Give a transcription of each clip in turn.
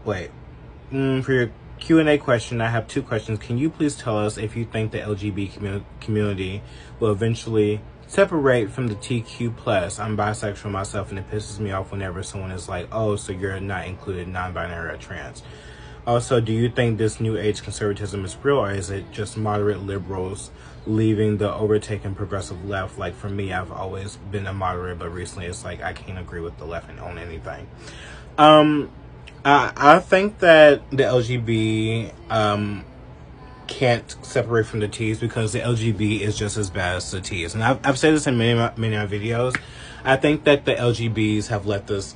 Wait. For your Q&A question, I have two questions. Can you please tell us if you think the LGB community will eventually separate from the TQ plus? I'm bisexual myself, and it pisses me off whenever someone is like, oh, so you're not included, non-binary or trans. Also, do you think this new age conservatism is real, or is it just moderate liberals leaving the overtaken progressive left? Like for me, I've always been a moderate, but recently it's like I can't agree with the left on anything. I think that the LGB can't separate from the T's because the LGB is just as bad as the T's. And I've said this in many of my videos. I think that the LGBs have let this,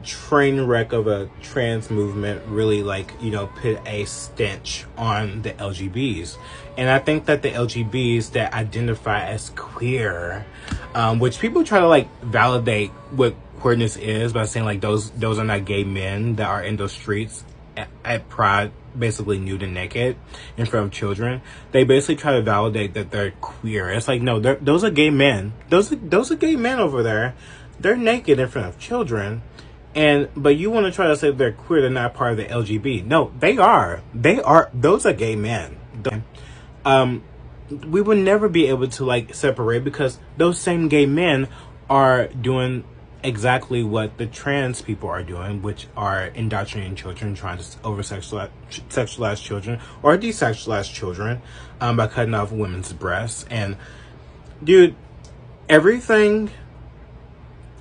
train wreck of a trans movement really put a stench on the LGBs. And I think that the LGBs that identify as queer, which people try to validate what queerness is by saying those are not gay men that are in those streets at Pride, basically nude and naked in front of children. They basically try to validate that they're queer. It's like, no, those are gay men. Those are gay men over there. They're naked in front of children. But you want to try to say they're queer, they're not part of the LGB. No, they are. Those are gay men. We would never be able to separate because those same gay men are doing exactly what the trans people are doing, which are indoctrinating children, trying to sexualize children or desexualize children by cutting off women's breasts. And dude, everything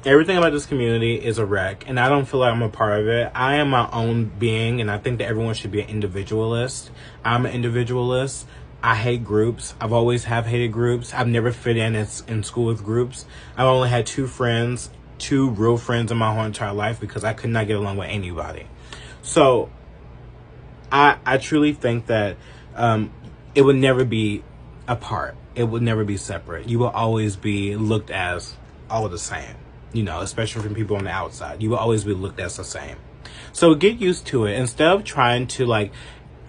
about this community is a wreck, and I don't feel like I'm a part of it. I am my own being, and I think that everyone should be an individualist. I'm an individualist. I hate groups. I've always have hated groups. I've never fit in school with groups. I've only had two real friends in my whole entire life because I could not get along with anybody. So I truly think that it would never be apart. It would never be separate. You will always be looked as all the same, especially from people on the outside. You will always be looked as the same. So get used to it. Instead of trying to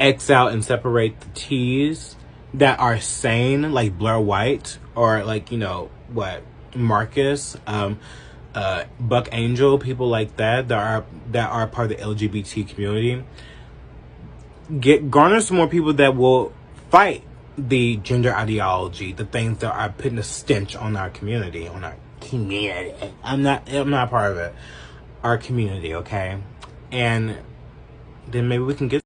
X out and separate the T's that are sane, like Blair White or Marcus, Buck Angel, people like that are part of the LGBT community. Garner some more people that will fight the gender ideology, the things that are putting a stench on our community, I'm not part of it. Our community, okay? And then maybe we can get